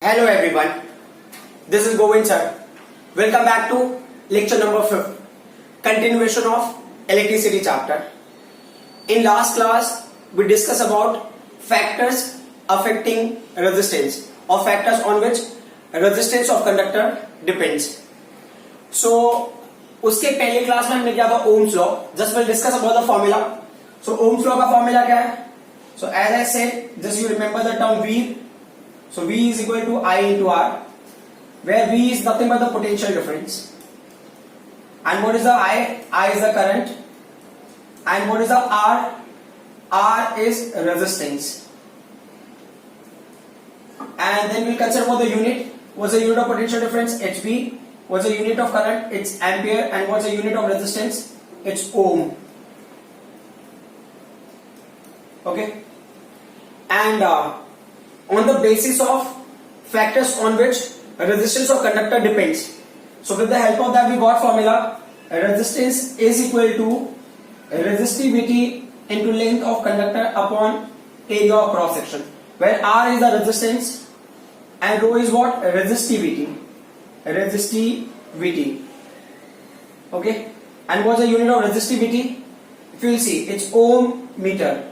Hello everyone, this is Govind sir. Welcome back to lecture number 5, continuation of electricity chapter. In last class, we discussed about factors affecting resistance or factors on which resistance of conductor depends. So, उसके पहले class में हमने किया था Ohm's law. Just we'll discuss about the formula. So, Ohm's law का formula क्या है? So, as I said, just you remember the term V. So V is equal to I into R, where V is nothing but the potential difference. And what is the I? I is the current. And what is the R? R is resistance. And then we'll consider about the unit. What's the unit of potential difference? HV. What's the unit of current? It's ampere. And what's the unit of resistance? It's ohm. Okay. And on the basis of factors on which resistance of conductor depends. So with the help of that we got formula. Resistance is equal to resistivity into length of conductor upon area of cross section, where R is the resistance and rho is what? Resistivity. Okay. And what's the unit of resistivity? If you will see, it's ohm meter.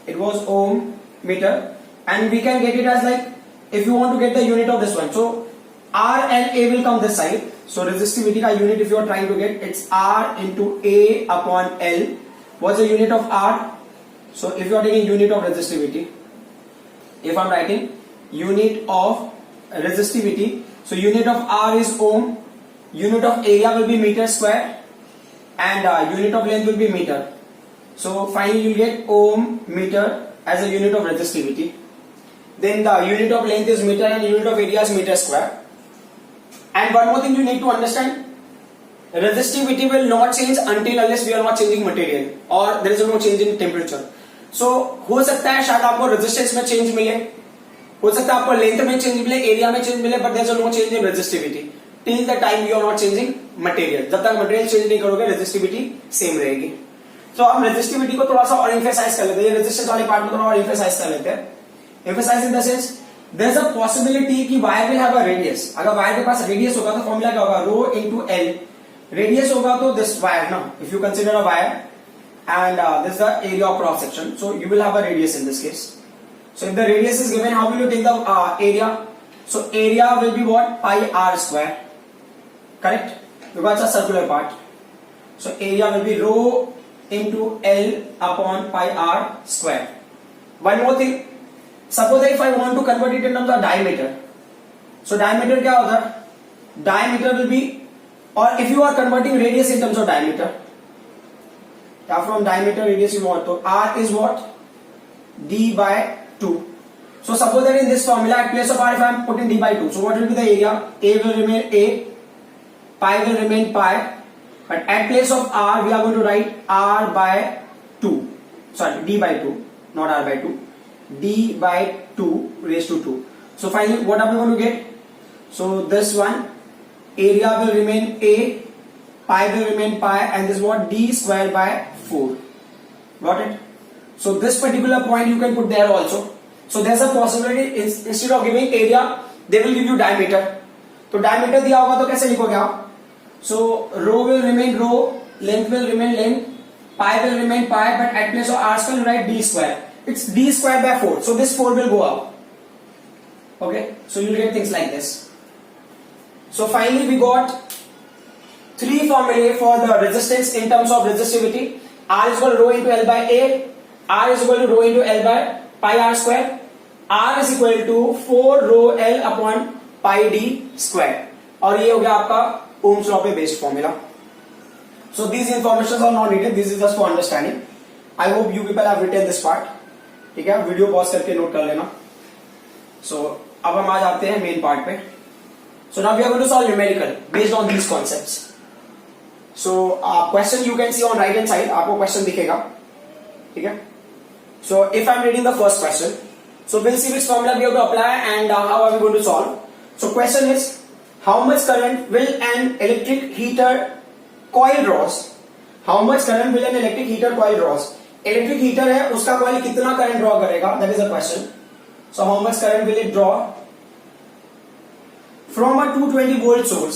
It was ohm meter. And we can get it as like, if you want to get the unit of this one, so R and A will come this side. So resistivity ka unit, if you are trying to get, it's R into A upon L. What's the unit of R? So if you are taking unit of resistivity, if I'm writing unit of resistivity, so unit of R is ohm, unit of area will be meter square, and unit of length will be meter. So finally you get ohm meter as a unit of resistivity. Then the unit of length is meter and unit of area is meter square. And one more thing you need to understand, resistivity will not change until unless we are not changing material or there is no change in temperature. So हो सकता है शायद आपको resistance में change मिले, हो सकता है आपको length में change मिले, area में change मिले, but there is no change in resistivity till the time you are not changing material. जब तक material change नहीं करोगे resistivity same रहेगी. So हम resistivity को थोड़ा सा और emphasize कर लेते हैं, ये resistance वाले part को थोड़ा और emphasize कर लेते हैं. Emphasize in the sense, there's a possibility कि wire will have a radius. अगर wire के पास radius होगा तो formula क्या होगा? Rho into L. Radius होगा तो this wire ना. If you consider a wire and this is the area of cross section, so you will have a radius in this case. So if the radius is given, how will you take the area? So area will be what? Pi r square. Correct? Because it's a circular part. So area will be rho into L upon pi r square. One more thing. Suppose if I want to convert it in terms of diameter, so diameter क्या होता है? Diameter will be, or if you are converting radius in terms of diameter, yeah, from diameter radius you want to R is what? D by 2. So suppose that in this formula at place of R if I am putting D by 2, so what will be the area? A will remain A, pi will remain pi, but at place of R we are going to write R by 2. Sorry, D by 2, not R by 2. D by 2 raised to 2. So finally what are we going to get? So this one, area will remain A, pi will remain pi, and this is what? D square by 4. Got it? So this particular point you can put there also. So there's a possibility instead of giving area they will give you diameter. तो diameter दिया होगा तो कैसे लिखोगे आप? So rho will remain rho, length will remain length, pi will remain pi, but at place of r square you write D square. It's D square by 4. So this 4 will go out. Okay. So you'll get things like this. So finally we got 3 formulae for the resistance in terms of resistivity. R is equal to rho into L by A. R is equal to rho into L by pi r square. R is equal to 4 rho L upon pi D square. और ये हो गया आपका Ohm's law पे based formula. So these informations are not needed. This is just for understanding. I hope you people have written this part. ठीक है, video pause करके note कर लेना. सो अब हम आ जाते हैं मेन पार्ट पे. So now we are going to solve numerical based on these concepts. So question you can see on right hand side, आपको क्वेश्चन दिखेगा. ठीक है. So if I am reading the first question, so will see which formula we have to apply and how are we going to solve. So question is how much current will an electric heater coil draws. How much current will an electric heater coil draws. Electric heater है, उसका coil कितना current draw करेगा, that is a question. So how much current will it draw from a 220 volt source.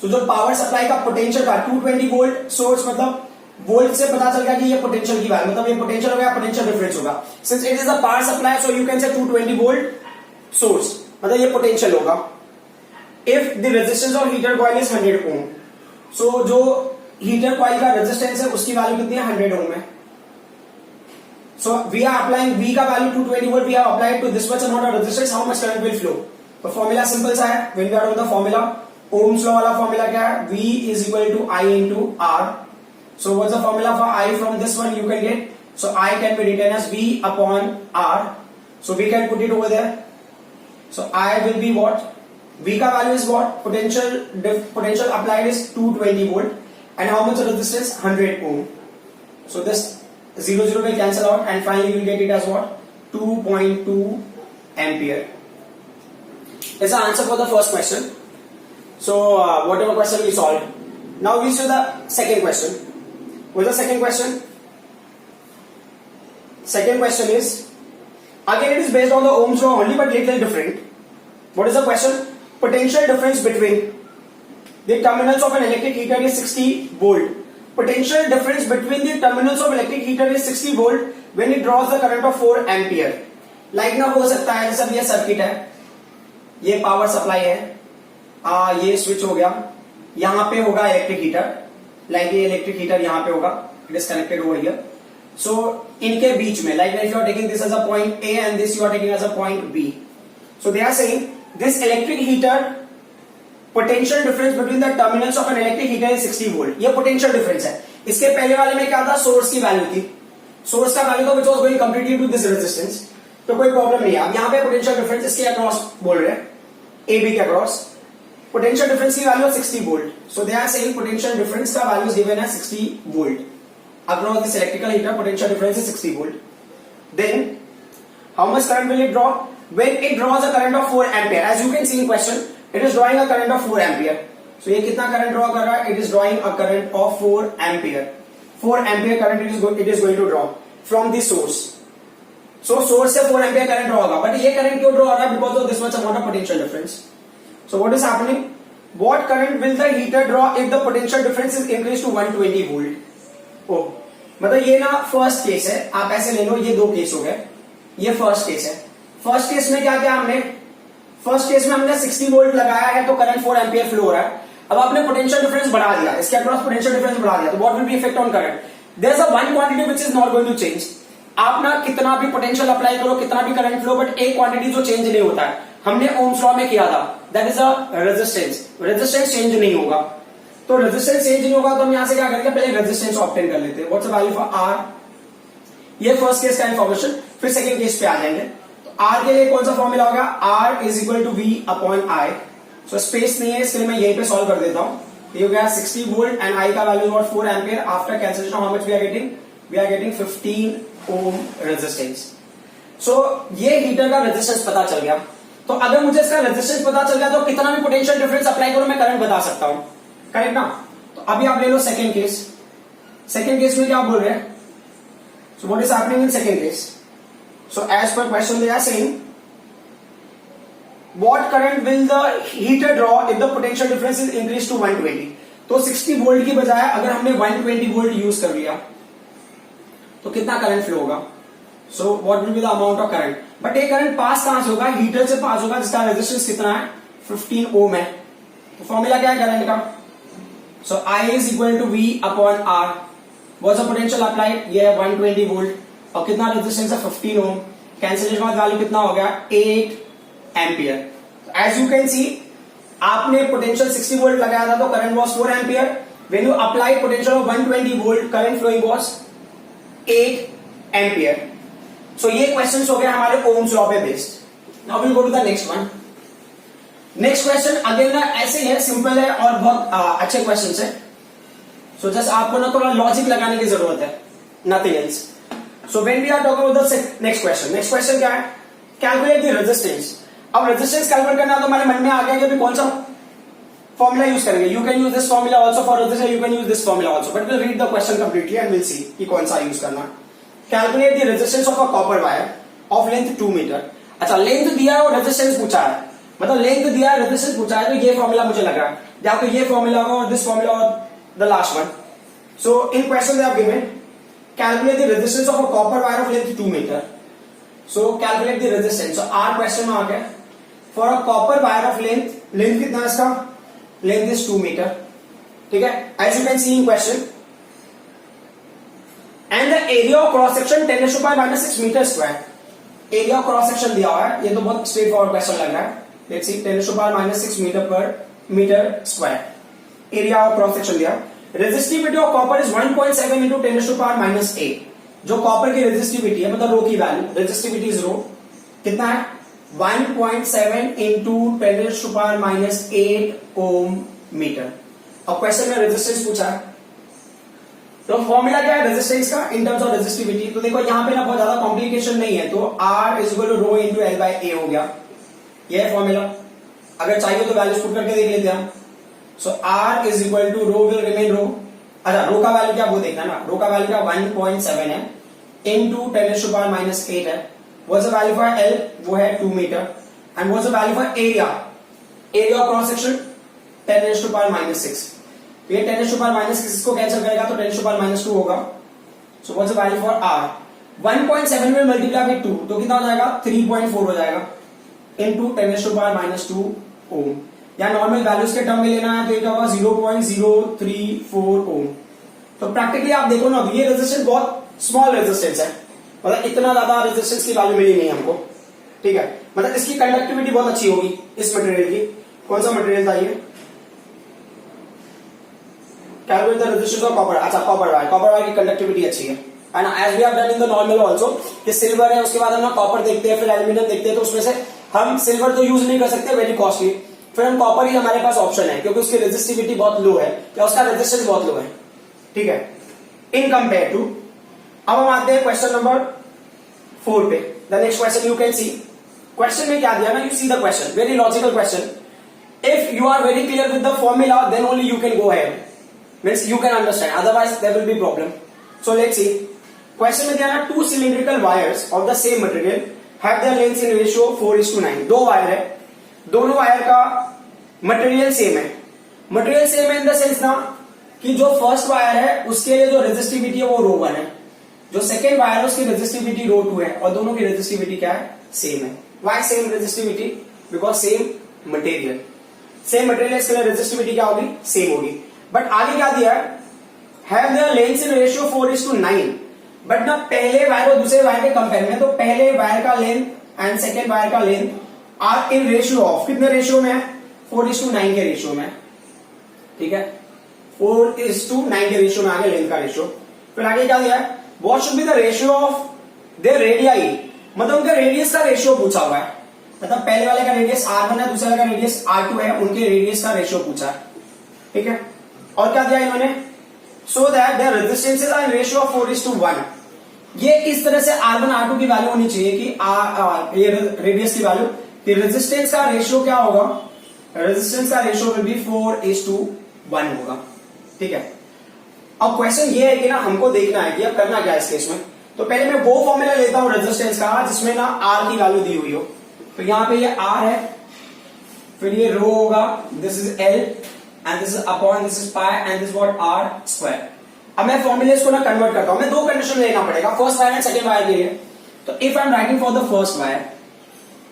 So जो power supply का potential था 220 volt source, मतलब volt से पता चल गया कि ये पोटेंशियल की वैल्यू, मतलब ये पोटेंशियल होगा, पोटेंशियल डिफरेंस होगा। Since it is a power supply so you can say 220 volt source, मतलब ये पोटेंशियल होगा। If the resistance of heater coil is 100 ओम, सो जो हीटर कॉइल का रेजिस्टेंस है उसकी वैल्यू कितनी है, 100 ओम है। So we are applying V का value 220 volt, we are applied to this much amount of resistance, how much current will flow? तो formula simple सा है, when we are on the formula, Ohm's law वाला formula क्या है, V is equal to I into R. So what's the formula for I from this one you can get? So I can be written as V upon R. So we can put it over there. So I will be what? V का value is what? Potential applied is 220 volt and how much resistance? 100 ohm. So this 0 0 will cancel out and finally you will get it as what? 2.2 ampere. That's the answer for the first question. So whatever question we solved. Now we see the second question. What's the second question? Second question is, again it is based on the Ohm's law only but little different. What is the question? Potential difference between the terminals of an electric heater is 60 volt. Potential difference between the terminals of electric heater is 60 volt when it draws the current of 4 ampere. Like ना हो सकता है जैसे ये circuit है, ये power supply है, ये स्विच हो गया, यहाँ पे होगा इलेक्ट्रिक हीटर, लाइक ये इलेक्ट्रिक हीटर यहाँ पे होगा, it is connected over here. So इनके बीच में like if you are taking this as a point A and this you are taking as a point B, so they are saying this electric heater potential difference between the terminals of an electric heater is 60 volt. ये potential difference है। इसके पहले वाले में क्या था, source की value थी, सोर्स का वैल्यू था which was going completely to this resistance, तो कोई प्रॉब्लम नहीं है। अब यहाँ पे पोटेंशियल डिफरेंस इसके अक्रॉस बोल रहे हैं, ए बी के अक्रॉस पोटेंशियल डिफरेंस की value 60 volt. So they are saying potential difference का value is given as 60 volt across this electrical heater, potential difference is 60 volt. Then how much current will it draw when it draws a current of 4 ampere? As you can see in question, it is drawing a current of 4 ampere. So ये कितना current draw कर रहा है? It is drawing a current of 4 ampere. 4 ampere current it is going to draw from the source. So source से 4 ampere current draw होगा, but ये current क्यों draw हो रहा है? Because of this much amount of potential difference. So what is happening? What current will the heater draw if the potential difference is increased to 120 volt? Oh, मतलब ये ना first case है, आप ऐसे ले लो, ये दो केस हो गए, ये फर्स्ट केस है। फर्स्ट केस में क्या किया हमने, फर्स्ट केस में हमने 60 वोल्ट लगाया है तो करंट 4 एम्पियर फ्लो हो रहा है। अब आपने पोटेंशियल डिफरेंस बढ़ा दिया, इसके अक्रॉस पोटेंशियल डिफरेंस बढ़ा दिया, तो what will be effect on current? There is a one quantity which is not going to change. आप ना कितना भी पोटेंशियल अप्लाई करो, कितना भी करंट फ्लो, बट एक क्वांटिटी जो चेंज नहीं होता है, हमने ओम्स लॉ में किया था, that is a resistance. Resistance change नहीं होगा, तो रेजिस्टेंस चेंज नहीं होगा तो हम यहां से क्या करेंगे, पहले रेजिस्टेंस ऑब्टेन कर लेते हैं। What's the value for R? ये फर्स्ट केस का इंफॉर्मेशन, फिर सेकंड केस पे आ जाएंगे। R के लिए कौन सा फॉर्मूला होगा? R is equal to V upon I। So space नहीं है, इसके लिए मैं यहीं पे सॉल्व कर देता हूं। ये हो गया 60 वोल्ट एंड I का value what 4 ampere. After cancellation how much we are getting? We are getting 15 ohm resistance. So ये हीटर का रेजिस्टेंस पता चल गया, तो अगर मुझे इसका रेजिस्टेंस पता चल गया तो कितना भी पोटेंशियल डिफरेंस अप्लाई करो मैं करंट बता सकता हूं, करेक्ट ना? तो अभी आप ले लो सेकेंड केस। सेकेंड केस में क्या बोल रहे हैं? So what is happening in second case? So as per question they are saying, what current will the heater draw if the potential difference is increased to 120? तो 60 volt की बजाय अगर हमने 120 वोल्ट यूज कर लिया तो कितना करंट फ्लो होगा? So what will be the amount of current? But ये करंट पास कहां से होगा? हीटर से पास होगा जिसका रेजिस्टेंस कितना है? 15 ओम है। तो फॉर्मूला क्या है करंट का? So I is equal to V upon R. What's the potential applied? ये है 120 वोल्ट और कितना रेजिस्टेंस है? 15 ओम। कैंसिलेशन का वैल्यू कितना हो गया? 8 ampere. As you can see, आपने पोटेंशियल 60 वोल्ट लगाया था तो current was 4 ampere. When you apply potential of 120 volt, current flowing was 8 ampere. So ये क्वेश्चंस हो गए हमारे ओम्स लॉ पे based. Now will go to the next one. Next question again ना ऐसे ही है, सिंपल है और बहुत अच्छे क्वेश्चन है। सो जस्ट आपको ना थोड़ा लॉजिक लगाने की जरूरत है, nothing else. So when we are talking about the next question क्या है? Calculate the resistance. अब resistance कैलकुलेट करना तो हमारे मन में आ गया कि कौन सा फॉर्मूला यूज करेंगे। You can use this formula also for resistance, you can use this formula also, but we'll read the question completely and we'll see कि कौन सा यूज करना। Calculate the resistance of a copper wire of length 2 मीटर। अच्छा, length दिया है और resistance पूछा है, मतलब लेंथ दिया है, रेजिस्टेंस पूछा है, तो ये फॉर्मूला मुझे लग रहा है, या तो ये फॉर्मूला होगा और दिस फॉर्मूला और the last one. So in question they have given calculate the resistance of a copper wire of length 2 meter. So calculate the resistance. So our question mark है for a copper wire of length कितना है इसका? Length is 2 meter. ठीक है, as you can see in question. And the area of cross section 10 to the power minus 6 meter square. Area of cross section दिया हुआ है, ये तो बहुत स्ट्रेट फॉरवर्ड क्वेश्चन लग रहा है. Let's see 10 to the power minus 6 meter per meter square. Area of cross section दिया. Resistivity of copper is 1.7 into 10 to power minus 8. जो कॉपर की रेजिस्टिविटी है, मतलब रो की वैल्यू, रेजिस्टिविटी इज रो, कितना है? 1.7 into 10 to power minus 8 ohm metre. अब question में रेजिस्टेंस पूछा है, तो फॉर्मूला क्या है रेजिस्टेंस का इन टर्म्स ऑफ रेजिस्टिविटी? तो देखो यहां पे ना बहुत ज्यादा कॉम्प्लिकेशन नहीं है, तो R is equal to rho into L by A हो गया, ये है फॉर्मूला. अगर चाहिए तो वैल्यूज पुट करके देख लेते हैं. So R is equal to rho will remain rho. अच्छा, रो का वैल्यू क्या वो देखना ना, रो का वैल्यू क्या 1.7 है into 10 to the power minus 8 है. What's the value for L? वो है 2 metre. And what's the value for area? Area of cross section 10 to the power minus 6. तो ये 10 to the power minus 6 को कैंसिल करेगा तो 10 to the power minus 2 होगा. So what's the value for R? 1.7 में multiply by 2 तो कितना हो जाएगा? 3.4 हो जाएगा into 10 to the power minus 2 ओम. या नॉर्मल वैल्यूज के टर्म में लेना है तो ये क्या होगा 0.034 ओम. तो प्रैक्टिकली आप देखो ना, ये रेजिस्टेंस बहुत स्मॉल रेजिस्टेंस है, मतलब इतना ज्यादा रेजिस्टेंस की वैल्यू मिली नहीं हमको. ठीक है, मतलब इसकी कंडक्टिविटी बहुत अच्छी होगी इस मटेरियल की. कौन सा मटेरियल था ये? Calculate the resistance of copper. अच्छा, कॉपर वायर की कंडक्टिविटी अच्छी है ना. As we have done in the normal also कि सिल्वर है, उसके बाद हम कॉपर देखते हैं, फिर एल्यूमिनियम देखते हैं, तो उसमें से हम सिल्वर तो यूज नहीं कर सकते, वेरी कॉस्टली, फिर हम कॉपर ही हमारे पास ऑप्शन है क्योंकि उसकी रेजिस्टिविटी बहुत लो है या उसका रेजिस्टेंस बहुत लो है. ठीक है, इन कंपेयर टू. अब हम आते हैं क्वेश्चन नंबर 4 पे. The next question you can see. Question में क्या दिया ना, you see the question, very logical question. If you are very clear with the formula then only you can go ahead, means you can understand, otherwise there will be problem. So let's see. Question में दिया ना, 2 cylindrical wires of the same material have their lengths in ratio 4:9. 2 wire है, दोनों wire का material same है. Material same है in the sense ना कि जो फर्स्ट वायर है उसके लिए जो रेजिस्टिविटी है वो रो 1 है, जो सेकेंड वायर है उसकी रेजिस्टिविटी रो 2 है, और दोनों की रेजिस्टिविटी क्या है? सेम है. Why same resistivity? Because same material. Same material, इसके लिए रेजिस्टिविटी क्या होगी? सेम होगी. बट आगे क्या दिया है? Have their lengths in ratio 4:9. But ना पहले वायर और दूसरे वायर के कंपेयर में, तो पहले वायर का लेंथ एंड सेकेंड वायर का length are in ratio of, कितने रेशियो में है? 4:9 के रेशियो में. ठीक है, 4:9 के रेशियो में आगे लेंथ का रेशियो. फिर आगे क्या दिया है? What should be the ratio of their radii, मतलब उनके रेडियस का रेशियो पूछा हुआ है. मतलब पहले वाले का रेडियस R1 है, दूसरे वाले का रेडियस R2 है, उनके रेडियस का रेशियो पूछा है. ठीक है, और क्या दिया इन्होंने? So that their resistances are in ratio of 4:1. ये इस तरह से R1 R2 की वैल्यू होनी चाहिए कि ये रेडियस की वैल्यू, कि रेजिस्टेंस का रेशियो क्या होगा? रेजिस्टेंस का रेशियो विल बी 4:1 होगा. ठीक है, अब क्वेश्चन ये है कि ना हमको देखना है कि अब करना क्या है इस केस में. तो पहले मैं वो फॉर्मूला लेता हूं रेजिस्टेंस का जिसमें ना R की वैल्यू दी हुई हो. तो यहां पे ये R है, फिर ये रो होगा, this is L and this is upon this is pi and this what R square. अब मैं फॉर्मूलेस को ना कन्वर्ट करता हूं. मैं 2 कंडीशन लेना पड़ेगा, first wire and second wire के लिए. तो if I am writing for the first wire,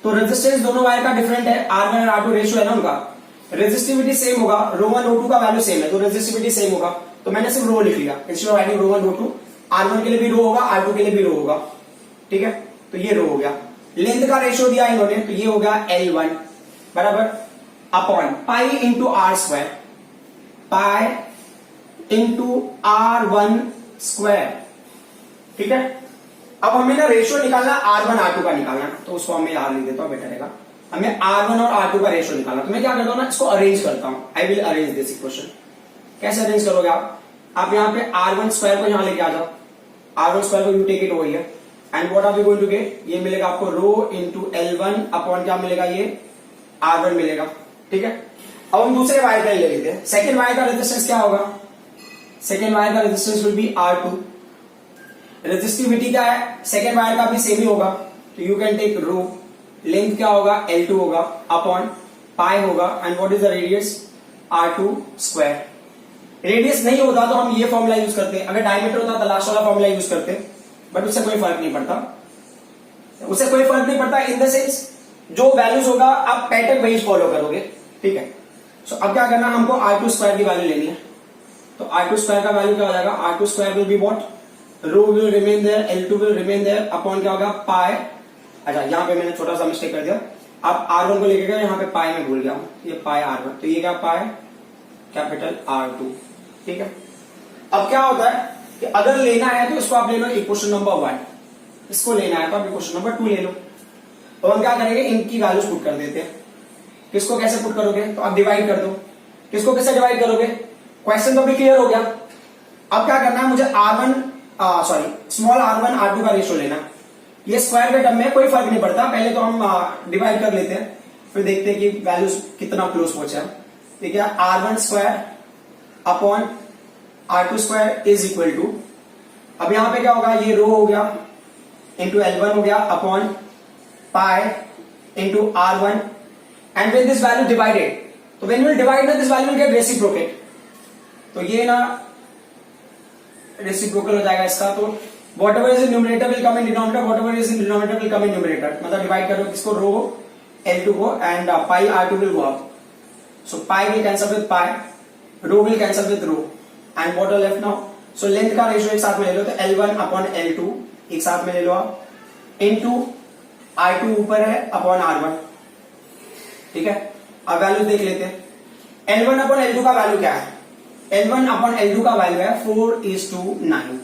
तो रेजिस्टेंस दोनों वायर का डिफरेंट है, R1 और R2 रेशियो है ना उनका, रेजिस्टिविटी सेम होगा, रो1 रो2 का वैल्यू सेम है, तो रेजिस्टिविटी सेम होगा. तो मैंने सिर्फ रो लिख लिया, इंस्टेड ऑफ राइटिंग रो1 रो2. R1 के लिए भी रो होगा, R2 के लिए भी रो होगा. ठीक है, तो ये रो हो गया. लेंथ का रेशियो दिया इन्होंने, तो ये हो गया L1 बराबर upon pi into R square, पाई इंटू R1 स्क्वायर. ठीक है, अब हमें ना रेशियो निकालना R1 R2 का निकालना, तो उसको हमें याद नहीं देता हूं, बेटर रहेगा. हमें R1 और R2 का रेशियो निकालना. तो मैं क्या करता हूं ना, इसको अरेंज करता हूं. I will arrange this equation. कैसे अरेंज करोगे आप यहाँ पे R1 स्क्वायर को यहां लेके आ जाओ. R1 स्क्वायर को you take it over here and what are we going to get? ये मिलेगा आपको रो इंटू L1 अपॉन क्या मिलेगा? ये R1 मिलेगा. ठीक है, अब हम दूसरे वायर का ले लेते हैं. सेकेंड वायर का रेजिस्टेंस क्या होगा? सेकेंड वायर का resistance will be R2. Resistivity क्या है? सेकेंड वायर का भी सेम ही होगा, तो you can take rho length क्या होगा, L2 होगा अपॉन पाई होगा, and what is the radius, R2 square. Radius नहीं होता तो हम ये फॉर्मूला यूज करते, अगर डायमीटर होता तो लास्ट वाला फॉर्मूला यूज करते, बट उससे कोई फर्क नहीं पड़ता, उससे कोई फर्क नहीं पड़ता इन द सेंस जो वैल्यूज होगा आप पैटर्न वही फॉलो करोगे, ठीक है। सो अब क्या करना, हमको R2 स्क्वायर की वैल्यू लेनी है, तो R2 स्क्वायर का वैल्यू क्या हो जाएगा, R2 square will be what, rho will remain there, L2 will remain there upon क्या होगा पाई। अच्छा यहाँ पे मैंने छोटा सा मिस्टेक कर दिया, आप R1 को लेके गए, यहाँ पे पाई में भूल गया हूं, ये पाई R1, तो ये क्या पाई कैपिटल R2, ठीक है। अब क्या होता है कि अगर लेना है तो इसको आप ले लो इक्वेशन नंबर 1, इसको लेना है तो आप इक्वेशन नंबर 2 ले लो। तो हम क्या करेंगे, इनकी वैल्यूज पुट कर देते हैं। किसको कैसे पुट करोगे, तो आप डिवाइड कर दो। किसको कैसे डिवाइड करोगे, क्वेश्चन तो भी क्लियर हो गया। अब क्या करना है, मुझे स्मॉल r1 r2 का रेशियो लेना। ये स्क्वायर के टर्म में कोई फर्क नहीं पड़ता, पहले तो हम डिवाइड कर लेते हैं, फिर देखते हैं कि वैल्यूज कितना क्लोज पहुंचा। ठीक है, r1 square upon R2 square is equal to, अब यहां पे क्या होगा, ये रो हो गया इंटू L1 हो गया upon pi into R1, and when this value divided, तो when you will divide this value will get reciprocate, तो ये ना रेसिप्रोकल हो जाएगा इसका। तो whatever is in numerator will come in denominator, whatever is in denominator will come in numerator, मतलब divide करो किसको, रो L2 को, and pi R2 will go up, so pi will cancel with pi, rho will cancel with rho, and what are left now, so length का ratio एक साथ में ले लो, तो L1 अपॉन L2 एक साथ में ले लो आप, इनटू R2 ऊपर है अपॉन R1, ठीक है। अब वैल्यू देख लेते हैं, L1 अपॉन L2 का वैल्यू क्या है, L1 अपॉन L2 का वैल्यू है 4:9,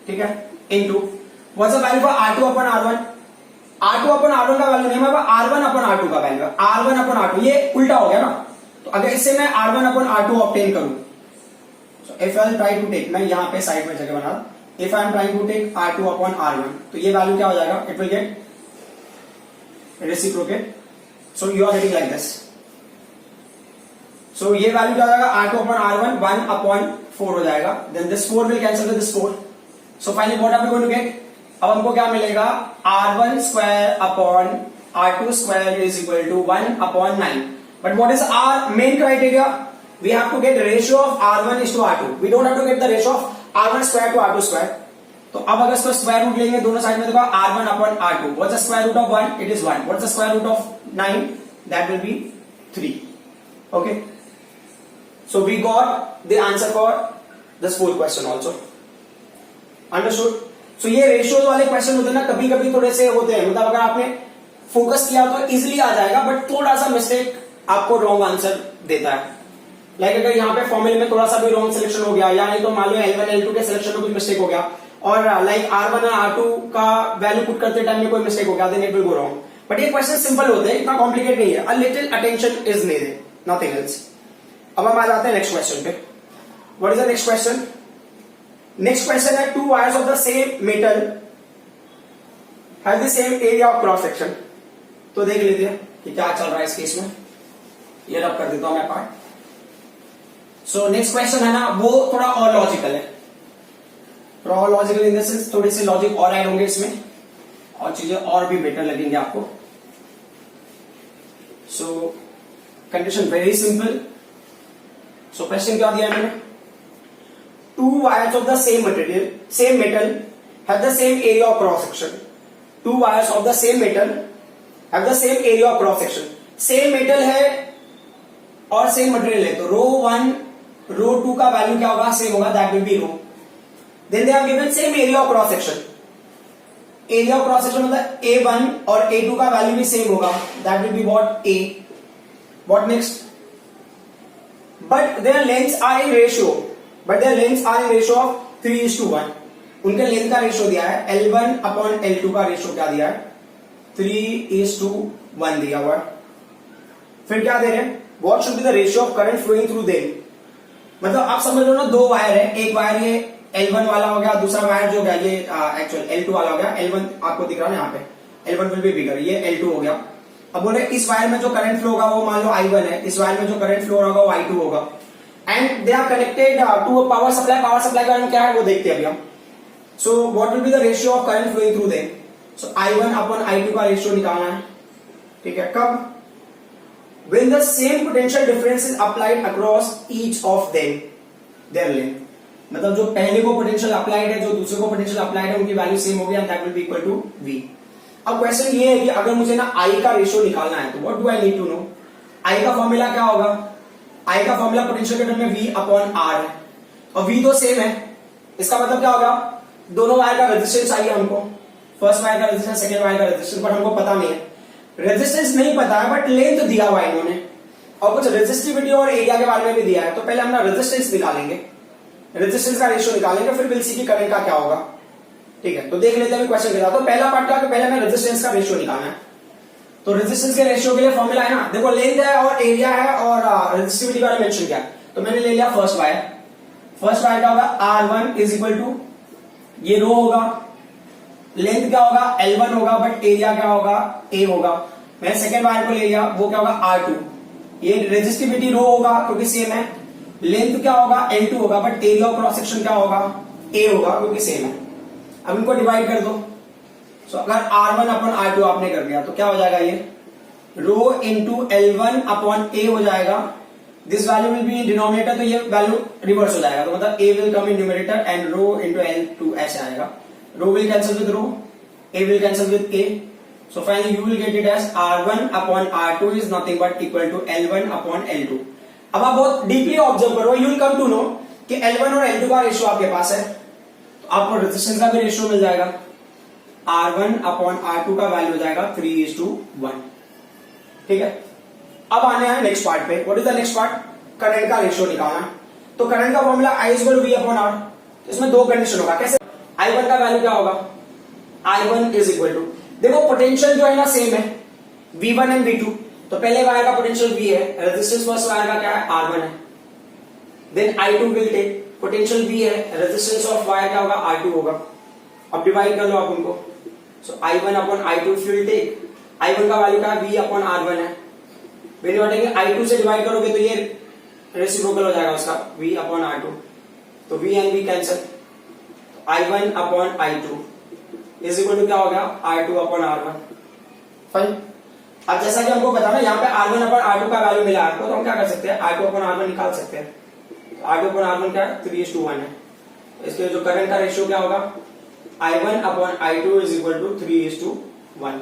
ठीक है, into what's the value for R2 upon R1, R2 upon R1 का वैल्यू नहीं है, R1 अपॉन R2 का वैल्यू है, R1 अपॉन R2, ये उल्टा हो गया ना, तो अगर इससे मैं R1 अपॉन R2 ऑब्टेन करूं, so if I try to take, मैं यहां पे साइड में जगह बना, if I am trying to take R2 upon R1, तो ये वैल्यू क्या हो जाएगा, it will get reciprocate, so you are getting like this, so ये वैल्यू क्या हो जाएगा, R2 upon R1 1 upon 4 हो जाएगा, then this 4 will cancel with this 4, so finally what are we going to get, अब हमको क्या मिलेगा, R1 square upon R2 square is equal to 1 upon 9, but what is our main criteria, we have to get ratio of R1 is to R2, we don't have to get the ratio of R1 square to R2 square, तो अब अगर इसको square root लेंगे दोनों side में, देखो R1 upon R2, what's the square root of 1, it is 1, what's the square root of 9, that will be 3, okay, so we got the answer for this fourth question also, understood। so ये ratios वाले question होते हैं ना, कभी कभी थोड़े से होते हैं, मतलब अगर आपने फोकस किया तो इजिली आ जाएगा, बट थोड़ा सा मिस्टेक आपको रॉन्ग आंसर देता है, लाइक अगर यहाँ पे फॉर्मूले में थोड़ा सा भी रॉन्ग सिलेक्शन हो गया, या नहीं तो मान लो L1 L2 के सिलेक्शन में कुछ मिस्टेक हो गया, और लाइक R1 और R2 का वैल्यू पुट करते टाइम में कोई मिस्टेक हो गया, then it will go wrong, but ये क्वेश्चन सिंपल होते हैं, इतना कॉम्प्लिकेट नहीं है, a little attention is needed, nothing else. अब हम आ जाते हैं नेक्स्ट क्वेश्चन पे, what is the next question, next question है, two wires of the same metal have the same area of cross section, तो देख लेते हैं कि क्या चल रहा है इस केस में, ये रब कर देता हूं मैं पार्ट। सो नेक्स्ट क्वेश्चन है ना, वो थोड़ा और लॉजिकल है, थोड़ा और लॉजिकल इन द सेंस थोड़े से लॉजिक और ऐड होंगे इसमें, और चीजें और भी बेटर लगेंगे आपको। सो condition very simple, so question क्या दिया है मैंने, to wires of the same material, same metal have the same area of cross section, to wires of the same metal have the same area of cross section, same metal है और same material है, तो rho 1 rho 2 का value क्या होगा, same होगा, that will be rho, then they are given same area of cross section, area of cross section मतलब A1 और A2 का वैल्यू भी सेम होगा, that will be what A, what next, but their lengths are in ratio, but their lengths are in ratio of 3:1, उनके length का ratio दिया है, L1 upon L2 का रेशियो क्या दिया है, 3:1 दिया हुआ है, फिर क्या दे रहे हैं, what should be the ratio of current flowing through them, मतलब आप समझ लो ना, दो वायर है, एक वायर ये L1 वाला हो गया, दूसरा वायर जो गया ये एक्चुअल L2 वाला हो गया, L1 आपको दिख रहा है यहाँ पे, L1 विल बी बिगर, ये L2 हो गया। अब बोले इस वायर में जो करंट फ्लो होगा वो मान लो I1 है, इस वायर में जो करंट फ्लो होगा वो I2 होगा, and they are connected to a power supply, power supply का क्या है वो देखते हैं अभी हम। So what will be the ratio of current flowing through them, so I1 upon I2 का रेशियो निकालना है, ठीक है, कब? When the same potential difference is applied across each of them, their length. मतलब जो पहले को पोटेंशियल अप्लाइड है, जो दूसरे को पोटेंशियल अप्लाइड है, उनकी वैल्यू सेम होगी and that will be equal to v. अब क्वेश्चन ये है कि अगर मुझे ना I का रेशियो निकालना है तो what do I need to know? I का फॉर्मूला क्या होगा? I का फॉर्मूला पोटेंशियल के टर्म में v अपॉन r है और v तो सेम है. इसका मतलब क्या होगा? दोनों वायर का रेजिस्टेंस चाहिए हमको, फर्स्ट वायर का रेजिस्टेंस, सेकंड वायर का रेजिस्टेंस, बट हमको पता नहीं है. रेजिस्टेंस नहीं पता है बट लेंथ दिया हुआ है इन्होंने और कुछ रेजिस्टिविटी और एरिया के बारे में भी दिया है. तो पहले हम ना रेजिस्टेंस निकालेंगे, रेजिस्टेंस का रेशियो निकालेंगे, फिर विल सी की करंट का क्या होगा. ठीक है, तो देख लेते हैं क्वेश्चन के साथ. तो पहला पार्ट क्या है? पहले हमें रेजिस्टेंस का रेशियो निकालना है. तो रेजिस्टेंस के रेशियो के लिए फॉर्मूला है ना, देखो लेंथ है और एरिया है और रेजिस्टिविटी का मेंशन किया है. तो मैंने ले लिया फर्स्ट वायर. फर्स्ट वायर क्या होगा? R1 इज इक्वल टू, ये रो होगा, लेंथ क्या होगा? L1 होगा, बट एरिया क्या होगा? A होगा. मैंने सेकेंड वायर को ले लिया, वो क्या होगा? R2. ये रेजिस्टिविटी रो होगा क्योंकि सेम है. लेंथ क्या होगा? L2 होगा, but area of cross section क्या होगा? A होगा क्योंकि सेम है. अब इनको डिवाइड कर दो. सो अगर R1 अपॉन R2 आपने कर दिया तो क्या हो जाएगा? ये rho into L1 upon A हो जाएगा. This value will be in denominator, तो ये वैल्यू रिवर्स हो जाएगा. तो मतलब A will come in numerator and rho into L2 ऐसे आएगा. Rho will cancel with rho, A will cancel with A. So finally you will get it as R1 upon R2 is nothing but equal to L1 upon L2. अब आप बहुत deeply observe करो, you will come to know कि L1 और L2 का ratio आपके पास है, तो आपको रेजिस्टेंस का भी रेशियो मिल जाएगा. R1 upon R2 का वैल्यू हो जाएगा 3:1. ठीक है, अब आने हैं नेक्स्ट पार्ट पे. What is the next part? Current का रेशियो निकालना. तो करंट का formula I equal to V upon R. इसमें दो कंडीशन होगा. कैसे? I1 का वैल्यू क्या होगा? I1 इज इक्वल टू, देखो पोटेंशियल जो है ना सेम है, V1 एंड V2. तो पहले वायर का पोटेंशियल V है, रेजिस्टेंस फर्स्ट वायर का क्या है? R1 है. Then I2 will take, potential V है, रेजिस्टेंस ऑफ वायर क्या होगा? R2 होगा. अब डिवाइड कर लो आप उनको. सो I1 upon I2 will take, I1 का वैल्यू क्या है? V अपॉन R1 है. वेन यू टेकिंग I2 से डिवाइड करोगे तो ये रेसिप्रोकल हो जाएगा उसका, V अपॉन R2. तो V and V cancel. I1 upon I2 is equal to क्या हो गया? R2 upon R1. फाइन. अब जैसा कि हमको पता ना यहाँ पे R1 अपॉन R2 का वैल्यू मिला आपको, तो हम क्या कर सकते हैं? R2 अपॉन R1 निकाल सकते हैं. R2 अपॉन R1 क्या है? 3:1 है. इसके जो करंट का रेशियो क्या होगा? I1 upon I2 is equal to 3:1.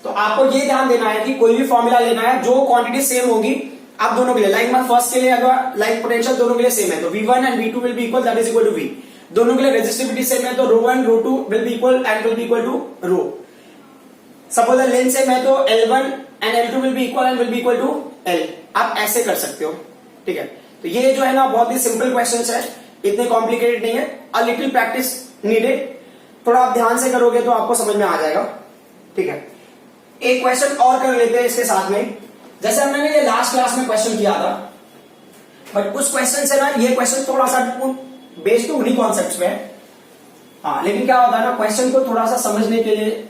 तो आपको ये ध्यान देना है कि कोई भी फॉर्मूला लेना है, जो क्वांटिटी सेम होगी आप दोनों के लिए, लाइक मैं फर्स्ट के लिए अगर लाइक पोटेंशियल दोनों के लिए सेम है तो V1 and V2 will be equal, that is equal to V. दोनों के लिए रेजिस्टिविटी सेम है तो rho 1 rho 2 will be equal and will be equal to rho. Suppose length same है तो L1 and L2 will be equal and will be equal to L. आप ऐसे कर सकते हो. ठीक है, तो ये जो है ना बहुत ही सिंपल क्वेश्चंस है, इतने कॉम्प्लिकेटेड नहीं है. A little practice needed. थोड़ा आप ध्यान से करोगे तो आपको समझ में आ जाएगा. ठीक है, एक क्वेश्चन और कर लेते हैं इसके साथ में. जैसे हमने ये लास्ट क्लास में क्वेश्चन किया था, बट उस क्वेश्चन से ना ये क्वेश्चन थोड़ा सा बेस्ड तो उन्हीं कॉन्सेप्ट्स में है. हाँ, लेकिन क्या होता है ना, क्वेश्चन को थोड़ा सा समझने के लिए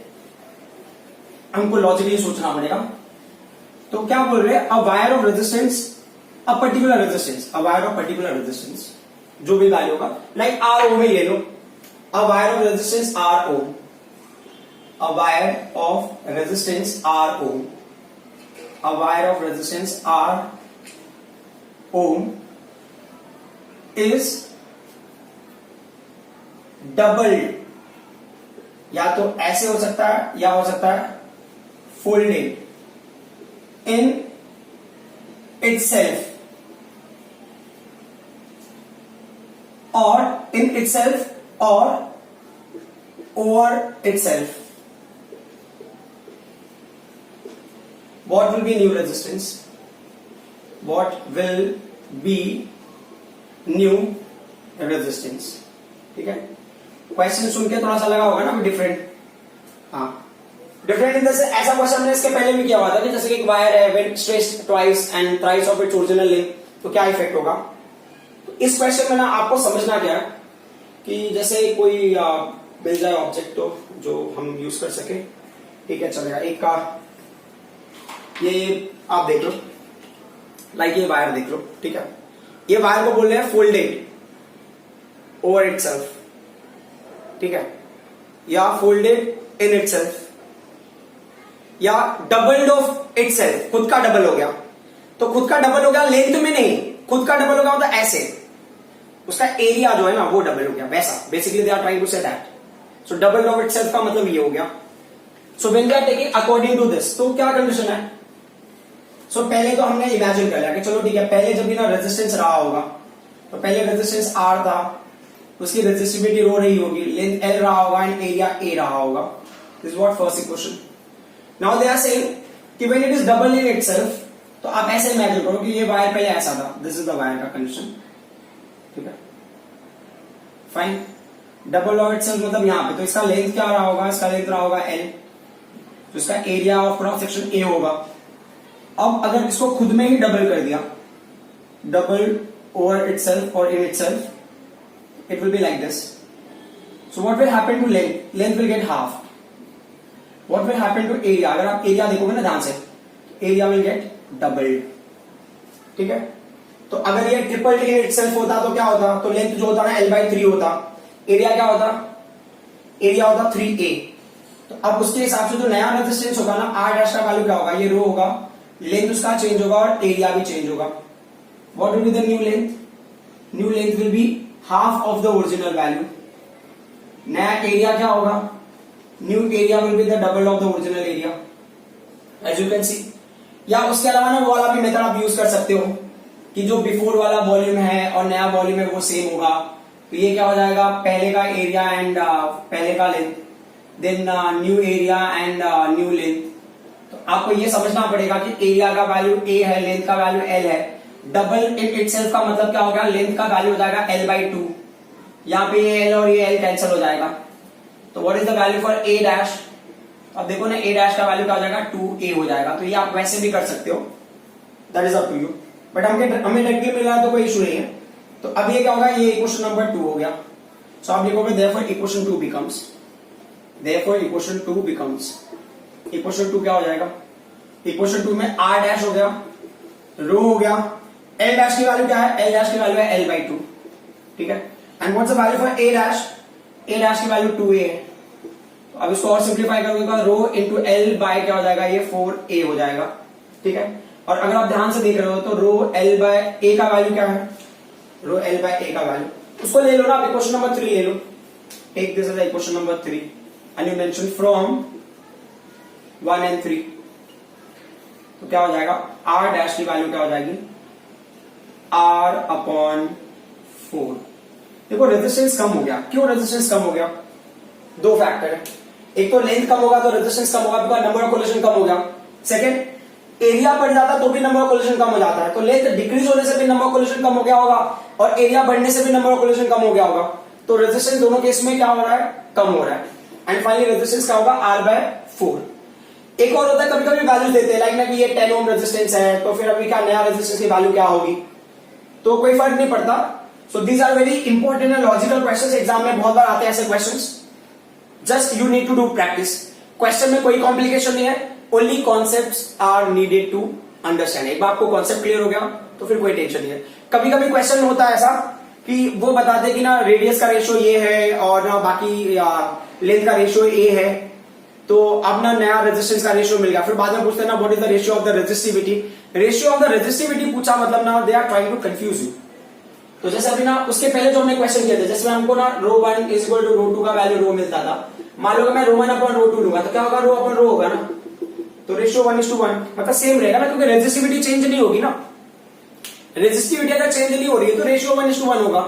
हमको लॉजिकली सोचना पड़ेगा. तो क्या बोल रहे हैं? A wire of resistance, a particular resistance, a wire of particular resistance, जो भी वैल्यू होगा, लाइक R ओम में ले लो. A wire of resistance R ohm, a wire of resistance R ohm, a wire of resistance R ohm is doubled. या तो ऐसे हो सकता है या हो सकता है folded in itself or in itself or over itself. What will be new resistance? What will be new resistance? ठीक है, क्वेश्चन सुन के थोड़ा सा लगा होगा ना डिफरेंट. हाँ, डिफरेंट इन द सेंस ऐसा क्वेश्चन हमने इसके पहले भी किया हुआ था कि जैसे कि एक वायर है, when stretched twice and thrice of its original length, तो क्या इफेक्ट होगा. तो इस क्वेश्चन में ना आपको समझना क्या है कि जैसे कोई मिल जाए ऑब्जेक्ट तो जो हम यूज कर सके. ठीक है, चलेगा. एक का ये आप देख लो, लाइक ये वायर देख लो. ठीक है, ये वायर को बोल रहे हैं फोल्डेड ओवर इटसेल्फ. ठीक है, या फोल्डेड इन इटसेल्फ. या डबल्ड ऑफ इटसेल्फ, खुद का डबल हो गया, तो खुद का डबल हो गया लेंथ में नहीं, खुद का डबल हो गया मतलब ऐसे, उसका एरिया जो है ना वो डबल हो गया, वैसा basically they are trying to say that. So double of itself का मतलब ये हो गया। So when we are taking according to this, तो क्या कंडीशन है? सो पहले तो हमने इमेजिन कर लिया कि चलो ठीक है, पहले जब भी ना रेजिस्टेंस रहा होगा, तो पहले रेजिस्टेंस R था, उसकी रेजिस्टिविटी रो रही होगी, लेंथ L रहा होगा एंड एरिया A रहा होगा। This is what first equation. Now they are saying कि when it is double in itself, तो आप ऐसे इमेजिन करो कि ये वायर पहले ऐसा था, दिस इज द वायर का कंडीशन, ठीक है, फाइन। डबल ऑफ इटसेल्फ मतलब यहां पे, तो इसका लेंथ क्या रहा होगा? इसका लेंथ रहा होगा L, तो इसका area of cross section A होगा। अब अगर इसको खुद में ही डबल कर दिया, डबल ओवर इटसेल्फ और in itself, it will be like this. So what will happen to length? Length will get half. What will happen to area? अगर आप एरिया देखोगे ना ध्यान से, एरिया will get doubled. ठीक है, तो अगर ये ट्रिपल इन इटसेल्फ होता तो क्या होता? तो लेंथ जो होता ना L/3 होता, एरिया क्या होता? एरिया होता 3A। तो अब उसके हिसाब से जो नया रेजिस्टेंस होगा ना, R डैश का वैल्यू क्या होगा? ये रो होगा, लेंथ उसका चेंज होगा और एरिया भी चेंज होगा। What will be the new length? New length will be half of the original value. नया एरिया क्या होगा? New area will be the double of the original area, as you can see. या उसके अलावा ना वो वाला भी मेथड आप यूज कर सकते हो कि जो बिफोर वाला वॉल्यूम है और नया वॉल्यूम है वो सेम होगा, तो ये क्या हो जाएगा? पहले का एरिया एंड पहले का length, then new area and new length. तो आपको ये समझना पड़ेगा कि एरिया का वैल्यू A है, लेंथ का वैल्यू L है। डबल इन इटसेल्फ का मतलब क्या होगा? लेंथ का वैल्यू हो जाएगा L/2, यहाँ पे ये L और ये L कैंसिल हो जाएगा। तो what is the value for A dash? अब देखो ना, A डैश का वैल्यू क्या हो जाएगा? 2A हो जाएगा। तो ये आप वैसे भी कर सकते हो, that is up to you, but हमें डायरेक्टली मिल रहा है तो कोई इशू नहीं है। तो अब ये क्या होगा? ये इक्वेशन नंबर 2 हो गया। सो आप लिखोगे therefore equation 2 becomes, therefore equation 2 becomes, equation 2 क्या हो जाएगा? इक्वेशन 2 में R डैश हो गया, रो हो गया, L डैश की वैल्यू क्या है? L डैश की वैल्यू है L/2, ठीक है। And what's the value for A dash? A dash की वैल्यू 2A है। तो अब इसको और सिंप्लीफाई करोगे तो रो इंटू L बाय क्या हो जाएगा? ये 4A हो जाएगा, ठीक है। और अगर आप ध्यान से देख रहे हो तो रो L बाय A का वैल्यू क्या है? रो L बाय A का वैल्यू, उसको ले लो ना, आप इक्वेशन नंबर 3 ले लो, take this as equation number 3 and you mention from 1 and 3। तो क्या हो जाएगा? R डैश की वैल्यू क्या हो जाएगी? R/4। देखो रेजिस्टेंस कम हो गया। क्यों रेजिस्टेंस कम हो गया? दो फैक्टर है, एक तो लेंथ कम होगा तो रेजिस्टेंस कम होगा, बिकॉज नंबर ऑफ कोलिजन कम हो गया। सेकंड, एरिया बढ़ जाता तो भी नंबर ऑफ कोलिजन कम हो जाता है। तो लेंथ डिक्रीज होने से भी नंबर ऑफ कोलिजन कम हो गया होगा और एरिया बढ़ने से भी नंबर ऑफ कोलिजन कम हो गया होगा। तो रेजिस्टेंस दोनों केस में क्या हो रहा है? कम हो रहा है। एंड फाइनली रेजिस्टेंस क्या होगा? R/4। एक और होता है, कभी कभी वैल्यू देते हैं, लाइक ना कि ये 10 ओम रेजिस्टेंस है, तो फिर अभी क्या नया रेजिस्टेंस की वैल्यू क्या होगी? तो कोई फर्क नहीं पड़ता। So these are very important and logical questions, exam में बहुत बार आते हैं ऐसे questions. Just you need to do practice. Question में कोई कॉम्प्लिकेशन नहीं है, only concepts are needed to understand. एक बार आपको कॉन्सेप्ट क्लियर हो गया तो फिर कोई टेंशन नहीं है। कभी कभी क्वेश्चन होता है ऐसा कि वो बताते कि ना रेडियस का रेशियो ये है और ना बाकी लेंथ का रेशियो ए है, तो अब ना नया रेजिस्टेंस का रेशियो मिल गया। फिर बाद में पूछते हैं ना what is the ratio of the resistivity. Ratio of the resistivity पूछा मतलब ना they are trying to confuse you. तो जैसे अभी ना उसके पहले जो हमने क्वेश्चन किए थे, जैसे हमको ना ρ1 इज इक्वल टू ρ2 का वैल्यू रो मिलता था, मान लो मैं ρ1/ρ2 लूंगा तो क्या होगा? रो होगा ना, तो रेशियो 1:1 मतलब सेम रहेगा ना, क्योंकि रेजिस्टिविटी चेंज नहीं होगी ना। रेजिस्टिविटी अगर चेंज नहीं हो रही है तो रेशियो 1:1 होगा।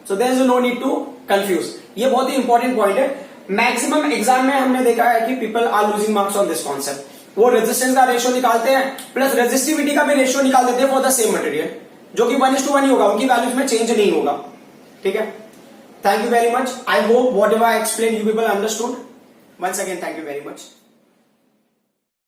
So there is no need to confuse. ये बहुत ही इंपॉर्टेंट पॉइंट है। मैक्सिमम एग्जाम में हमने देखा है कि people are losing marks on this concept. वो रेजिस्टेंस का रेशियो निकालते हैं प्लस रेजिस्टिविटी का भी रेशियो निकाल देते हैं फॉर द सेम मटेरियल, जो कि 1:1 ही होगा, उनकी वैल्यूज में चेंज नहीं होगा। ठीक है, thank you very much. I hope whatever I explain you people understood. Once again thank you very much.